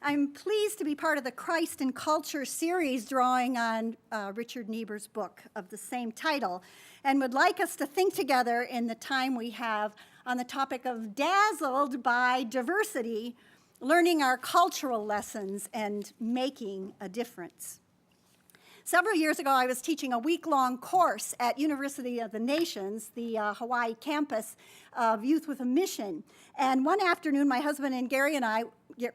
I'm pleased to be part of the Christ and Culture series drawing on Richard Niebuhr's book of the same title, and would like us to think together in the time we have on the topic of dazzled by diversity, learning our cultural lessons and making a difference. Several years ago, I was teaching a week-long course at University of the Nations, the Hawaii campus of Youth with a Mission. And one afternoon, my husband and Gary and I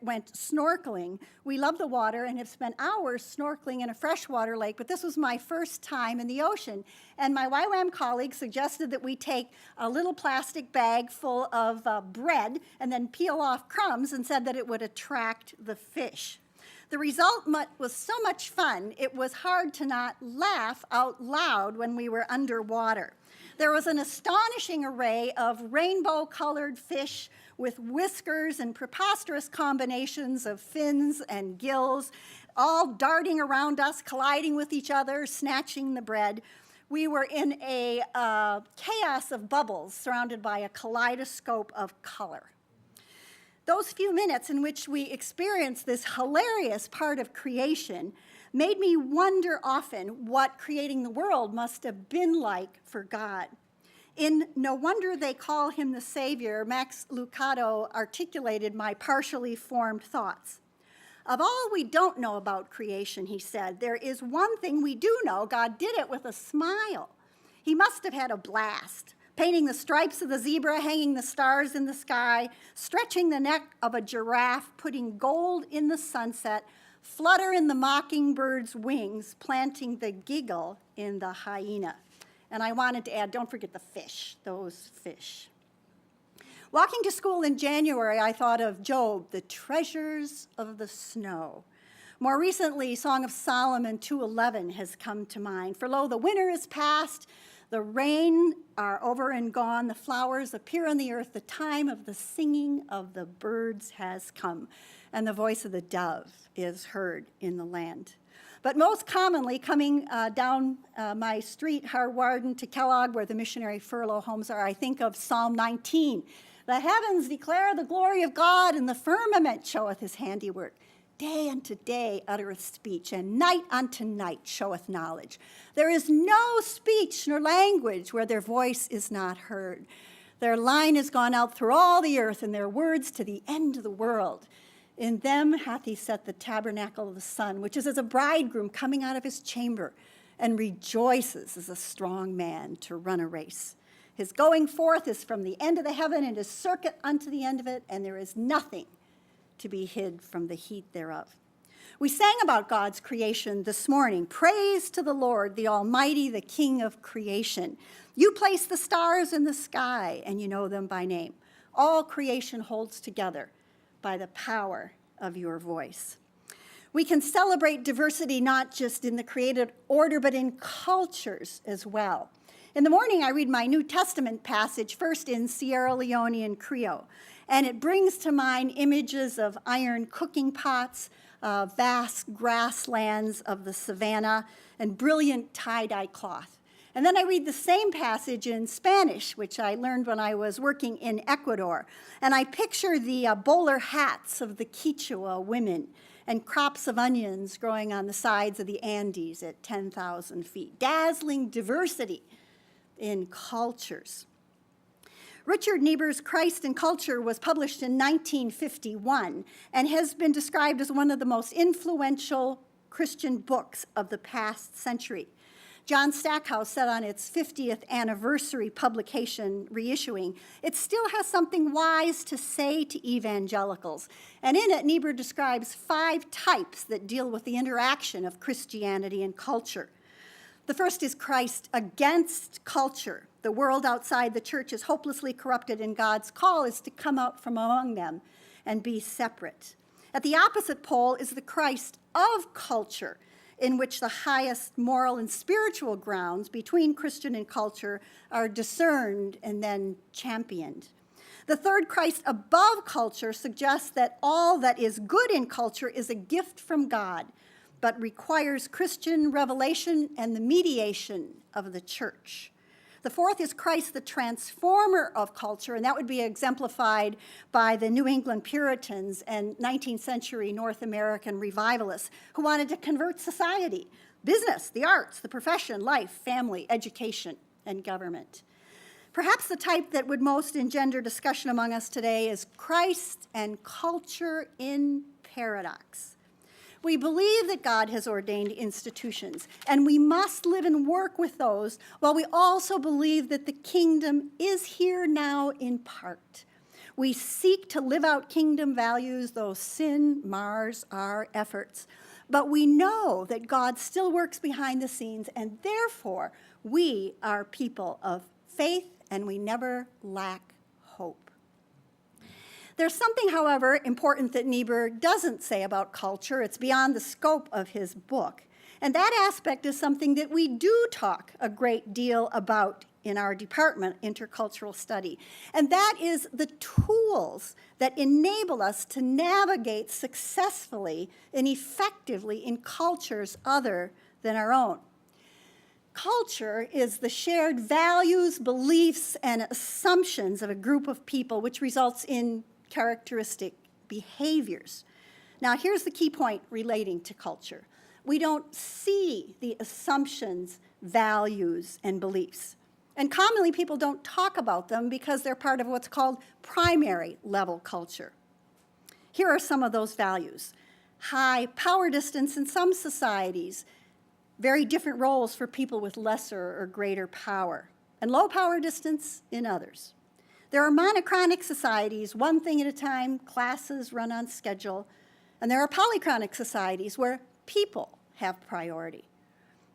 went snorkeling. We love the water and have spent hours snorkeling in a freshwater lake, but this was my first time in the ocean. And my YWAM colleague suggested that we take a little plastic bag full of bread and then peel off crumbs, and said that it would attract the fish. The result was so much fun, it was hard to not laugh out loud when we were underwater. There was an astonishing array of rainbow-colored fish with whiskers and preposterous combinations of fins and gills, all darting around us, colliding with each other, snatching the bread. We were in a chaos of bubbles surrounded by a kaleidoscope of color. Those few minutes in which we experienced this hilarious part of creation made me wonder often what creating the world must have been like for God. In No Wonder They Call Him the Savior, Max Lucado articulated my partially formed thoughts. Of all we don't know about creation, he said, there is one thing we do know: God did it with a smile. He must have had a blast, painting the stripes of the zebra, hanging the stars in the sky, stretching the neck of a giraffe, putting gold in the sunset, flutter in the mockingbird's wings, planting the giggle in the hyena. And I wanted to add, don't forget the fish, those fish. Walking to school in January, I thought of Job, the treasures of the snow. More recently, Song of Solomon 2:11 has come to mind. For lo, the winter is past, the rain are over and gone, the flowers appear on the earth, the time of the singing of the birds has come, and the voice of the dove is heard in the land. But most commonly, coming down my street, Harwarden to Kellogg, where the missionary furlough homes are, I think of Psalm 19. The heavens declare the glory of God, and the firmament showeth his handiwork. Day unto day uttereth speech, and night unto night showeth knowledge. There is no speech nor language where their voice is not heard. Their line is gone out through all the earth, and their words to the end of the world. In them hath he set the tabernacle of the sun, which is as a bridegroom coming out of his chamber, and rejoices as a strong man to run a race. His going forth is from the end of the heaven, and his circuit unto the end of it, and there is nothing to be hid from the heat thereof. We sang about God's creation this morning. Praise to the Lord, the Almighty, the King of creation. You place the stars in the sky, and you know them by name. All creation holds together by the power of your voice. We can celebrate diversity not just in the created order, but in cultures as well. In the morning, I read my New Testament passage, first in Sierra Leone and Creole, and it brings to mind images of iron cooking pots, vast grasslands of the savannah, and brilliant tie-dye cloth. And then I read the same passage in Spanish, which I learned when I was working in Ecuador, and I picture the bowler hats of the Quechua women and crops of onions growing on the sides of the Andes at 10,000 feet. Dazzling diversity in cultures. Richard Niebuhr's Christ and Culture was published in 1951 and has been described as one of the most influential Christian books of the past century. John Stackhouse said on its 50th anniversary publication reissuing, it still has something wise to say to evangelicals. And in it, Niebuhr describes 5 types that deal with the interaction of Christianity and culture. The first is Christ against culture. The world outside the church is hopelessly corrupted, and God's call is to come out from among them and be separate. At the opposite pole is the Christ of culture, in which the highest moral and spiritual grounds between Christian and culture are discerned and then championed. The third Christ above culture suggests that all that is good in culture is a gift from God, but requires Christian revelation and the mediation of the church. The fourth is Christ, the transformer of culture, and that would be exemplified by the New England Puritans and 19th century North American revivalists who wanted to convert society, business, the arts, the profession, life, family, education, and government. Perhaps the type that would most engender discussion among us today is Christ and culture in paradox. We believe that God has ordained institutions, and we must live and work with those, while we also believe that the kingdom is here now in part. We seek to live out kingdom values, though sin mars our efforts. But we know that God still works behind the scenes, and therefore we are people of faith, and we never lack hope. There's something, however, important that Niebuhr doesn't say about culture. It's beyond the scope of his book. And that aspect is something that we do talk a great deal about in our department, intercultural study. And that is the tools that enable us to navigate successfully and effectively in cultures other than our own. Culture is the shared values, beliefs, and assumptions of a group of people, which results in characteristic behaviors. Now, here's the key point relating to culture. We don't see the assumptions, values, and beliefs. And commonly, people don't talk about them because they're part of what's called primary level culture. Here are some of those values. High power distance in some societies, very different roles for people with lesser or greater power, and low power distance in others. There are monochronic societies, one thing at a time, classes run on schedule, and there are polychronic societies where people have priority.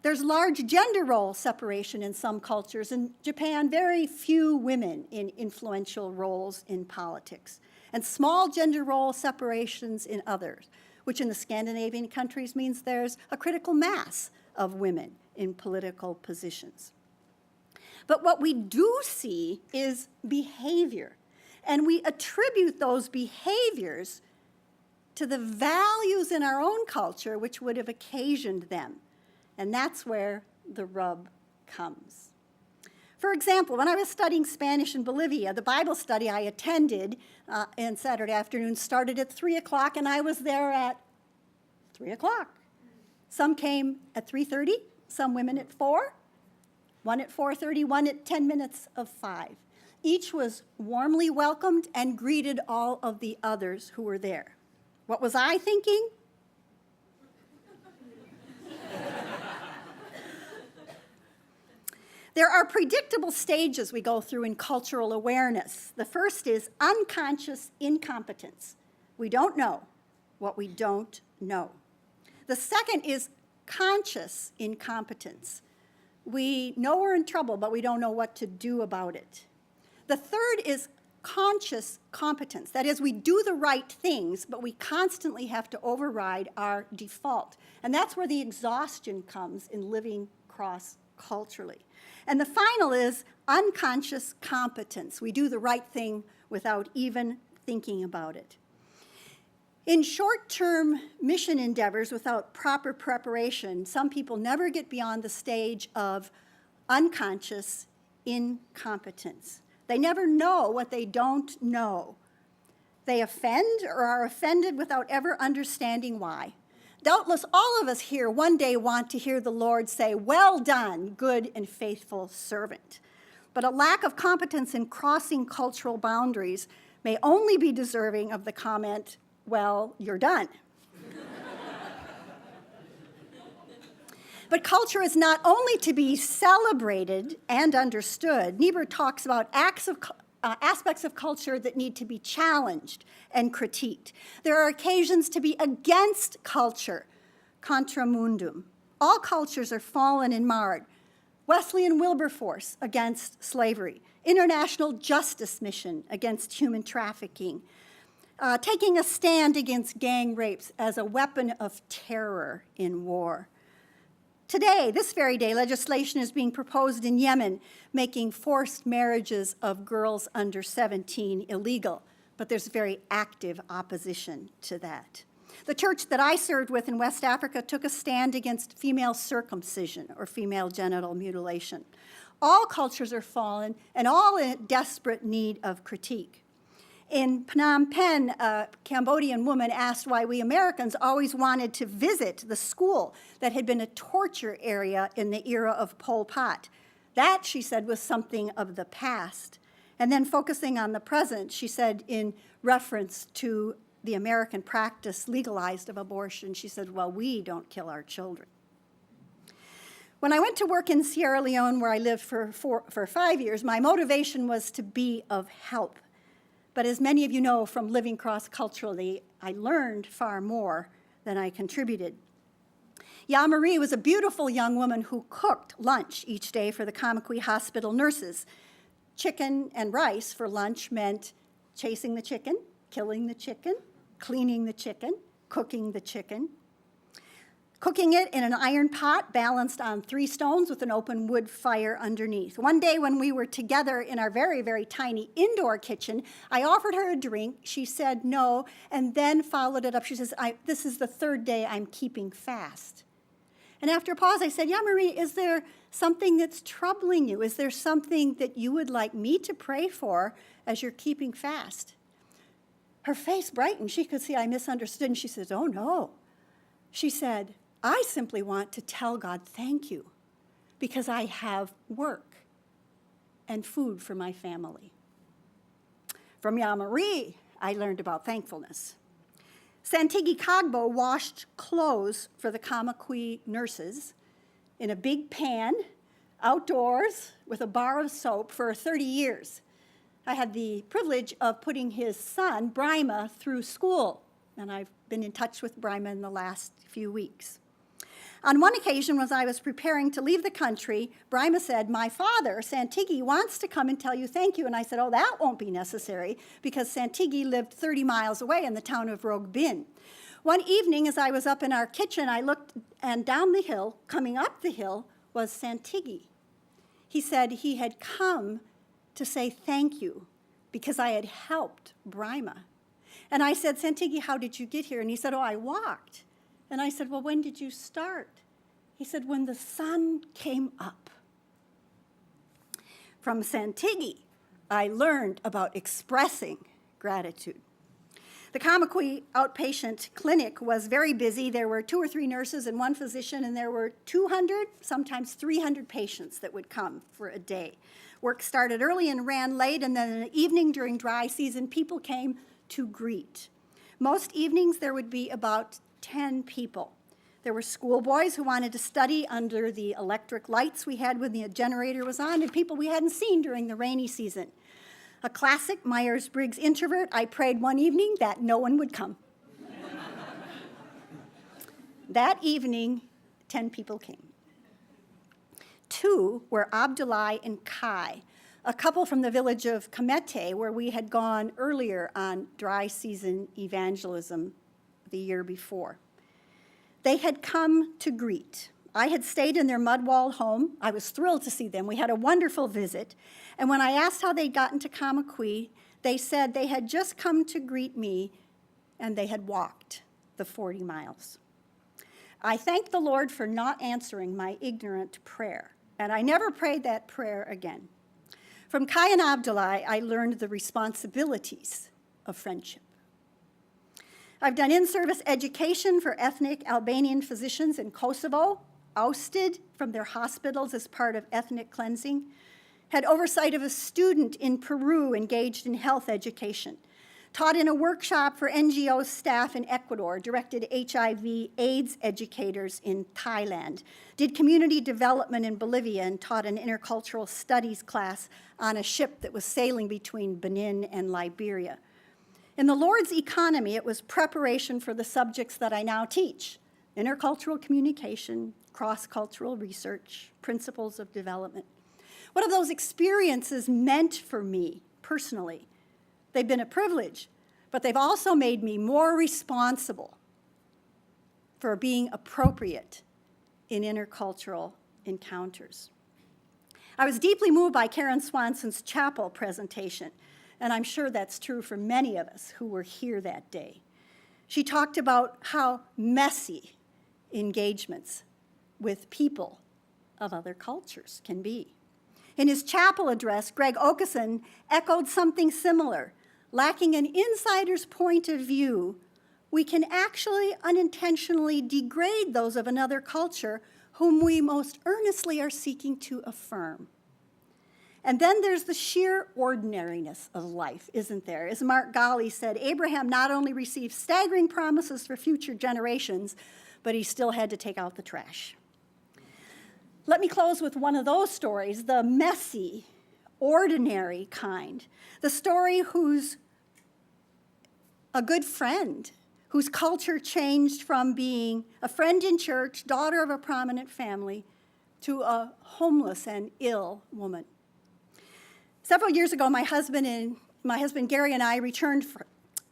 There's large gender role separation in some cultures. In Japan, very few women in influential roles in politics, and small gender role separations in others, which in the Scandinavian countries means there's a critical mass of women in political positions. But what we do see is behavior, and we attribute those behaviors to the values in our own culture which would have occasioned them. And that's where the rub comes. For example, when I was studying Spanish in Bolivia, the Bible study I attended on Saturday afternoon started at 3 o'clock, and I was there at 3 o'clock. Some came at 3:30, some women at 4, one at 4:30, one at 10 minutes of 5. Each was warmly welcomed and greeted all of the others who were there. What was I thinking? There are predictable stages we go through in cultural awareness. The first is unconscious incompetence. We don't know what we don't know. The second is conscious incompetence. We know we're in trouble, but we don't know what to do about it. The third is conscious competence. That is, we do the right things, but we constantly have to override our default. And that's where the exhaustion comes in living cross-culturally. And the final is unconscious competence. We do the right thing without even thinking about it. In short-term mission endeavors without proper preparation, some people never get beyond the stage of unconscious incompetence. They never know what they don't know. They offend or are offended without ever understanding why. Doubtless all of us here one day want to hear the Lord say, "Well done, good and faithful servant." But a lack of competence in crossing cultural boundaries may only be deserving of the comment, "Well, you're done." But culture is not only to be celebrated and understood. Niebuhr talks about aspects of culture that need to be challenged and critiqued. There are occasions to be against culture, contra mundum. All cultures are fallen and marred. Wesleyan Wilberforce against slavery, International Justice Mission against human trafficking, taking a stand against gang rapes as a weapon of terror in war. Today, this very day, legislation is being proposed in Yemen, making forced marriages of girls under 17 illegal, but there's very active opposition to that. The church that I served with in West Africa took a stand against female circumcision or female genital mutilation. All cultures are fallen and all in desperate need of critique. In Phnom Penh, a Cambodian woman asked why we Americans always wanted to visit the school that had been a torture area in the era of Pol Pot. That, she said, was something of the past. And then focusing on the present, she said in reference to the American practice legalized of abortion, she said, well, we don't kill our children. When I went to work in Sierra Leone, where I lived for 5 years, my motivation was to be of help. But as many of you know from living cross-culturally, I learned far more than I contributed. Ya Marie was a beautiful young woman who cooked lunch each day for the Kamakwi Hospital nurses. Chicken and rice for lunch meant chasing the chicken, killing the chicken, cleaning the chicken, cooking the chicken, cooking it in an iron pot balanced on 3 stones with an open wood fire underneath. One day when we were together in our very, very tiny indoor kitchen, I offered her a drink. She said no, and then followed it up. She says, this is the 3rd day I'm keeping fast. And after a pause, I said, yeah, Marie, is there something that's troubling you? Is there something that you would like me to pray for as you're keeping fast? Her face brightened. She could see I misunderstood, and she says, oh, no. She said, I simply want to tell God thank you because I have work and food for my family. From Ya Marie, I learned about thankfulness. Santigi Kagbo washed clothes for the Kamakwi nurses in a big pan, outdoors, with a bar of soap for 30 years. I had the privilege of putting his son, Brima, through school, and I've been in touch with Brima in the last few weeks. On one occasion, when I was preparing to leave the country, Brima said, my father, Santigi, wants to come and tell you thank you. And I said, oh, that won't be necessary, because Santigi lived 30 miles away in the town of Rogbin. One evening, as I was up in our kitchen, I looked, and down the hill, coming up the hill, was Santigi. He said he had come to say thank you because I had helped Brima. And I said, Santigi, how did you get here? And he said, oh, I walked. And I said, well, when did you start? He said, when the sun came up. From Santigi, I learned about expressing gratitude. The Kamakwi outpatient clinic was very busy. There were 2 or 3 nurses and 1 physician, and there were 200, sometimes 300 patients that would come for a day. Work started early and ran late, and then in the evening during dry season, people came to greet. Most evenings, there would be about 10 people. There were schoolboys who wanted to study under the electric lights we had when the generator was on, and people we hadn't seen during the rainy season. A classic Myers-Briggs introvert, I prayed one evening that no one would come. That evening, 10 people came. 2 were Abdullah and Kai, a couple from the village of Kamete, where we had gone earlier on dry season evangelism the year before. They had come to greet. I had stayed in their mud-walled home. I was thrilled to see them. We had a wonderful visit. And when I asked how they'd gotten to Kamakwi, they said they had just come to greet me and they had walked the 40 miles. I thanked the Lord for not answering my ignorant prayer, and I never prayed that prayer again. From Kai and Abdullah, I learned the responsibilities of friendship. I've done in-service education for ethnic Albanian physicians in Kosovo, ousted from their hospitals as part of ethnic cleansing, had oversight of a student in Peru engaged in health education, taught in a workshop for NGO staff in Ecuador, directed HIV/AIDS educators in Thailand, did community development in Bolivia, and taught an intercultural studies class on a ship that was sailing between Benin and Liberia. In the Lord's economy, it was preparation for the subjects that I now teach: intercultural communication, cross-cultural research, principles of development. What have those experiences meant for me personally? They've been a privilege, but they've also made me more responsible for being appropriate in intercultural encounters. I was deeply moved by Karen Swanson's chapel presentation, and I'm sure that's true for many of us who were here that day. She talked about how messy engagements with people of other cultures can be. In his chapel address, Greg Okeson echoed something similar. Lacking an insider's point of view, we can actually unintentionally degrade those of another culture whom we most earnestly are seeking to affirm. And then there's the sheer ordinariness of life, isn't there? As Mark Galli said, Abraham not only received staggering promises for future generations, but he still had to take out the trash. Let me close with one of those stories, the messy, ordinary kind. The story whose a good friend, whose culture changed from being a friend in church, daughter of a prominent family, to a homeless and ill woman. Several years ago, my husband Gary and I returned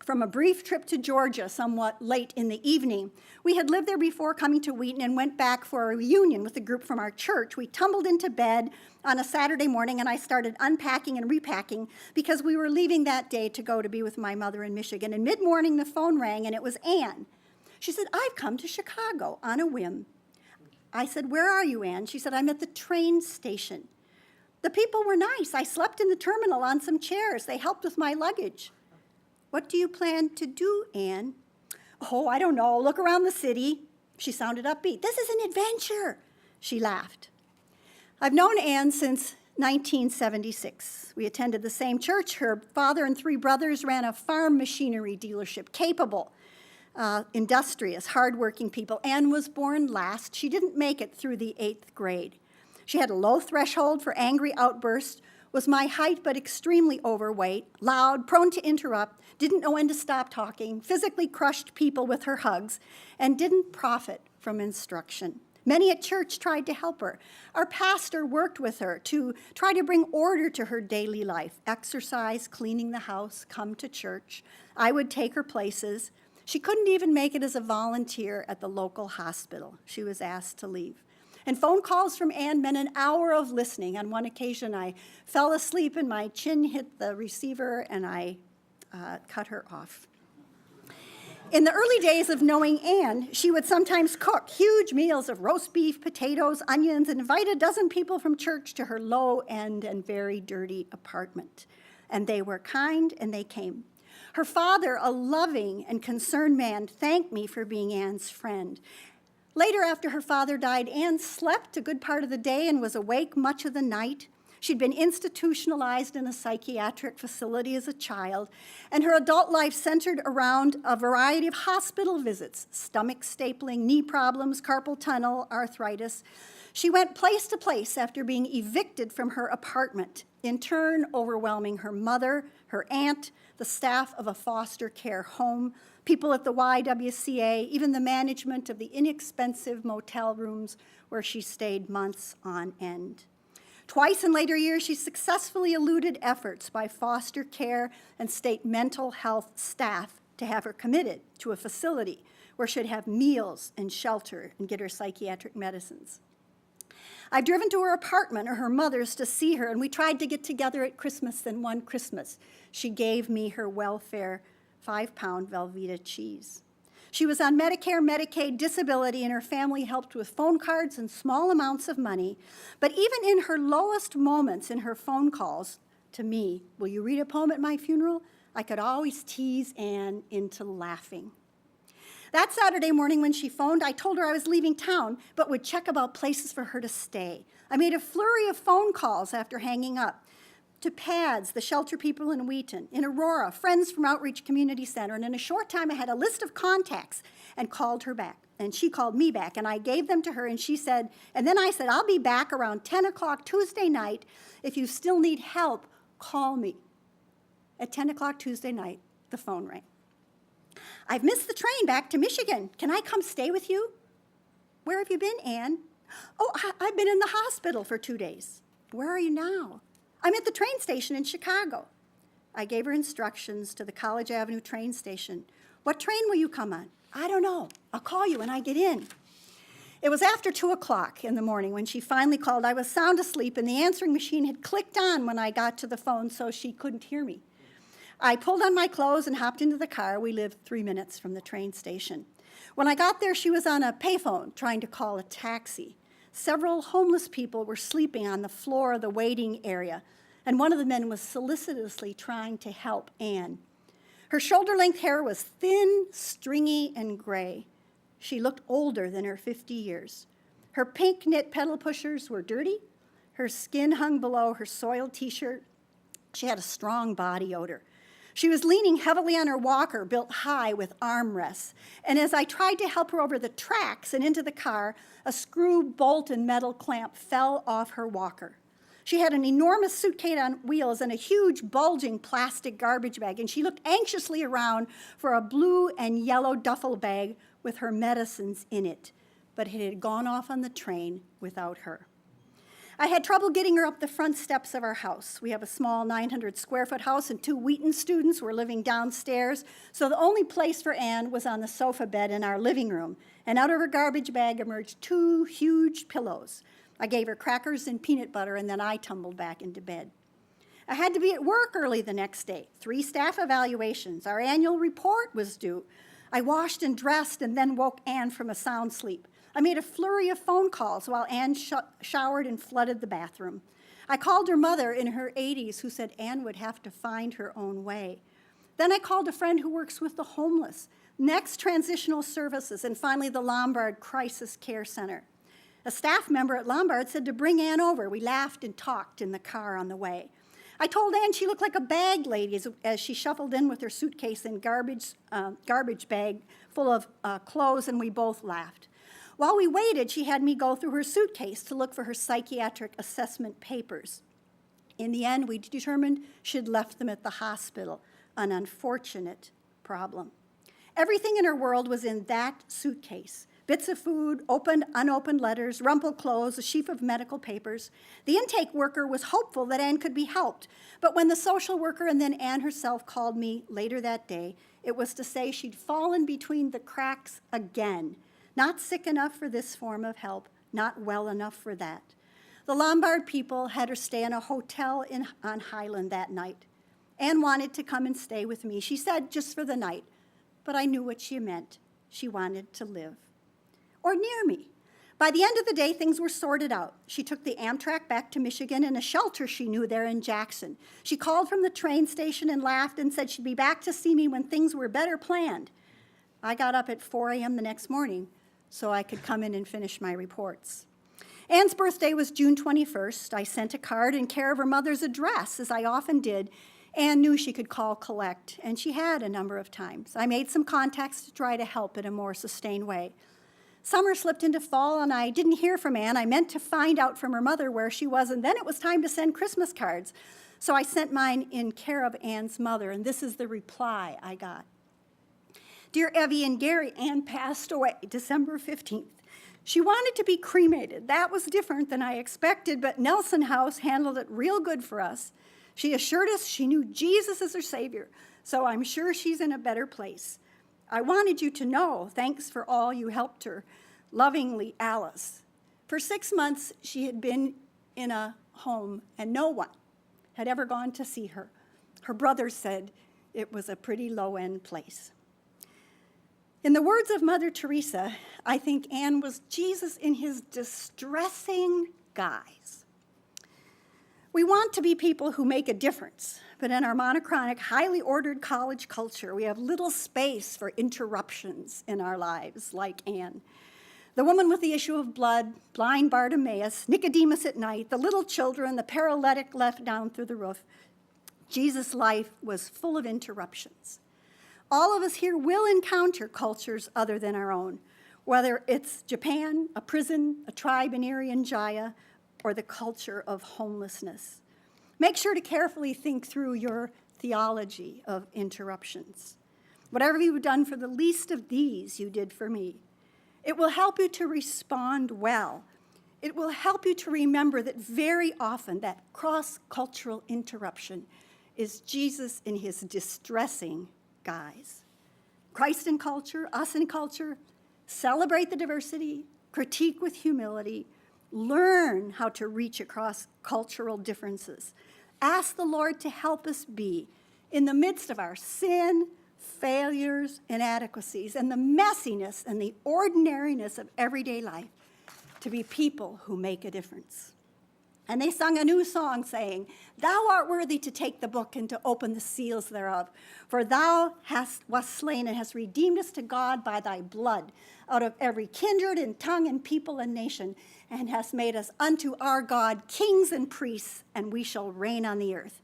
from a brief trip to Georgia somewhat late in the evening. We had lived there before coming to Wheaton and went back for a reunion with a group from our church. We tumbled into bed on a Saturday morning, and I started unpacking and repacking because we were leaving that day to go to be with my mother in Michigan. And mid-morning, the phone rang, and it was Ann. She said, "I've come to Chicago on a whim." I said, "Where are you, Ann?" She said, "I'm at the train station." The people were nice. I slept in the terminal on some chairs. They helped with my luggage. "What do you plan to do, Ann?" "Oh, I don't know. Look around the city." She sounded upbeat. "This is an adventure." She laughed. I've known Ann since 1976. We attended the same church. Her father and 3 brothers ran a farm machinery dealership, capable, industrious, hardworking people. Ann was born last. She didn't make it through the 8th grade. She had a low threshold for angry outbursts, was my height but extremely overweight, loud, prone to interrupt, didn't know when to stop talking, physically crushed people with her hugs, and didn't profit from instruction. Many at church tried to help her. Our pastor worked with her to try to bring order to her daily life, exercise, cleaning the house, come to church. I would take her places. She couldn't even make it as a volunteer at the local hospital. She was asked to leave. And phone calls from Ann meant an hour of listening. On one occasion, I fell asleep and my chin hit the receiver and I cut her off. In the early days of knowing Ann, she would sometimes cook huge meals of roast beef, potatoes, onions, and invite a dozen people from church to her low-end and very dirty apartment. And they were kind and they came. Her father, a loving and concerned man, thanked me for being Ann's friend. Later, after her father died, Ann slept a good part of the day and was awake much of the night. She'd been institutionalized in a psychiatric facility as a child, and her adult life centered around a variety of hospital visits, stomach stapling, knee problems, carpal tunnel, arthritis. She went place to place after being evicted from her apartment, in turn overwhelming her mother, her aunt, the staff of a foster care home, people at the YWCA, even the management of the inexpensive motel rooms where she stayed months on end. Twice in later years, she successfully eluded efforts by foster care and state mental health staff to have her committed to a facility where she'd have meals and shelter and get her psychiatric medicines. I've driven to her apartment or her mother's to see her, and we tried to get together at Christmas. And one Christmas, she gave me her welfare 5-pound Velveeta cheese. She was on Medicare, Medicaid, disability, and her family helped with phone cards and small amounts of money. But even in her lowest moments in her phone calls to me, "Will you read a poem at my funeral?" I could always tease Ann into laughing. That Saturday morning when she phoned, I told her I was leaving town, but would check about places for her to stay. I made a flurry of phone calls after hanging up to PADS, the shelter people in Wheaton, in Aurora, friends from Outreach Community Center, and in a short time I had a list of contacts and called her back. And she called me back, and I gave them to her, and she said, and then I said, "I'll be back around 10 o'clock Tuesday night. If you still need help, call me." At 10 o'clock Tuesday night, the phone rang. "I've missed the train back to Michigan. Can I come stay with you?" "Where have you been, Ann?" "Oh, I've been in the hospital for 2 days." "Where are you now?" "I'm at the train station in Chicago." I gave her instructions to the College Avenue train station. "What train will you come on?" "I don't know. I'll call you when I get in." It was after 2 o'clock in the morning when she finally called. I was sound asleep, and the answering machine had clicked on when I got to the phone, so she couldn't hear me. I pulled on my clothes and hopped into the car. We lived 3 minutes from the train station. When I got there, she was on a payphone trying to call a taxi. several homeless people were sleeping on the floor of the waiting area, and one of the men was solicitously trying to help Anne. Her shoulder-length hair was thin, stringy, and gray. She looked older than her 50 years. Her pink knit pedal pushers were dirty. Her skin hung below her soiled t-shirt. She had a strong body odor. She was leaning heavily on her walker, built high with armrests. And as I tried to help her over the tracks and into the car, a screw, bolt, and metal clamp fell off her walker. She had an enormous suitcase on wheels and a huge, bulging plastic garbage bag, and she looked anxiously around for a blue and yellow duffel bag with her medicines in it, but it had gone off on the train without her. I had trouble getting her up the front steps of our house. We have a small 900-square-foot house, and 2 Wheaton students were living downstairs, so the only place for Anne was on the sofa bed in our living room, and out of her garbage bag emerged 2 huge pillows. I gave her crackers and peanut butter, and then I tumbled back into bed. I had to be at work early the next day, 3 staff evaluations. Our annual report was due. I washed and dressed and then woke Anne from a sound sleep. I made a flurry of phone calls while Anne showered and flooded the bathroom. I called her mother in her 80s who said Anne would have to find her own way. Then I called a friend who works with the homeless, next transitional services, and finally the Lombard Crisis Care Center. A staff member at Lombard said to bring Anne over. We laughed and talked in the car on the way. I told Anne she looked like a bag lady as she shuffled in with her suitcase and garbage bag full of clothes, and we both laughed. While we waited, she had me go through her suitcase to look for her psychiatric assessment papers. In the end, we determined she'd left them at the hospital, an unfortunate problem. Everything in her world was in that suitcase. Bits of food, opened, unopened letters, rumpled clothes, a sheaf of medical papers. The intake worker was hopeful that Anne could be helped, but when the social worker and then Anne herself called me later that day, it was to say she'd fallen between the cracks again. Not sick enough for this form of help, not well enough for that. The Lombard people had her stay in a hotel on Highland that night. Anne wanted to come and stay with me. She said just for the night, but I knew what she meant. She wanted to live. Or near me. By the end of the day, things were sorted out. She took the Amtrak back to Michigan in a shelter she knew there in Jackson. She called from the train station and laughed and said she'd be back to see me when things were better planned. I got up at 4 a.m. the next morning so I could come in and finish my reports. Anne's birthday was June 21st. I sent a card in care of her mother's address, as I often did. Anne knew she could call collect, and she had a number of times. I made some contacts to try to help in a more sustained way. Summer slipped into fall, and I didn't hear from Anne. I meant to find out from her mother where she was, and then it was time to send Christmas cards. So I sent mine in care of Anne's mother, and this is the reply I got. Dear Evvy and Gary, Anne passed away December 15th. She wanted to be cremated. That was different than I expected, but Nelson House handled it real good for us. She assured us she knew Jesus as her Savior, so I'm sure she's in a better place. I wanted you to know, thanks for all you helped her. Lovingly, Alice. For 6 months, she had been in a home, and no one had ever gone to see her. Her brother said it was a pretty low-end place. In the words of Mother Teresa, I think Anne was Jesus in his distressing guise. We want to be people who make a difference, but in our monochronic, highly ordered college culture, we have little space for interruptions in our lives, like Anne. The woman with the issue of blood, blind Bartimaeus, Nicodemus at night, the little children, the paralytic left down through the roof. Jesus' life was full of interruptions. All of us here will encounter cultures other than our own, whether it's Japan, a prison, a tribe in Irian Jaya, or the culture of homelessness. Make sure to carefully think through your theology of interruptions. Whatever you've done for the least of these, you did for me. It will help you to respond well. It will help you to remember that very often that cross-cultural interruption is Jesus in his distressing guise. Christ in culture, us in culture, celebrate the diversity, critique with humility, learn how to reach across cultural differences. Ask the Lord to help us be, in the midst of our sin, failures, inadequacies, and the messiness and the ordinariness of everyday life, to be people who make a difference. And they sung a new song saying, "Thou art worthy to take the book and to open the seals thereof. For thou wast slain and hast redeemed us to God by thy blood out of every kindred and tongue and people and nation, and hast made us unto our God kings and priests, and we shall reign on the earth."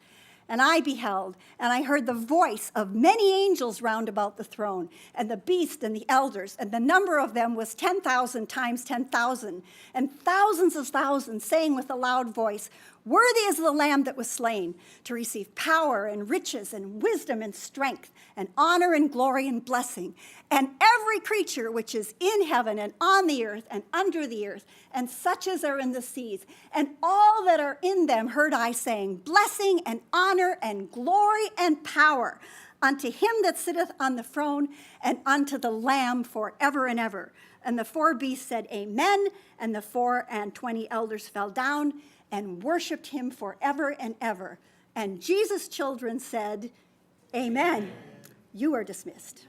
And I beheld, and I heard the voice of many angels round about the throne, and the beast and the elders, and the number of them was 10,000 times 10,000, and thousands of thousands, saying with a loud voice, "Worthy is the Lamb that was slain, to receive power and riches and wisdom and strength and honor and glory and blessing. And every creature which is in heaven and on the earth and under the earth, and such as are in the seas, and all that are in them, heard I saying, Blessing and honor and glory and power unto him that sitteth on the throne and unto the Lamb forever and ever." And the four beasts said, "Amen." And the 24 elders fell down and worshiped him forever and ever. And Jesus' children said, "Amen." You are dismissed.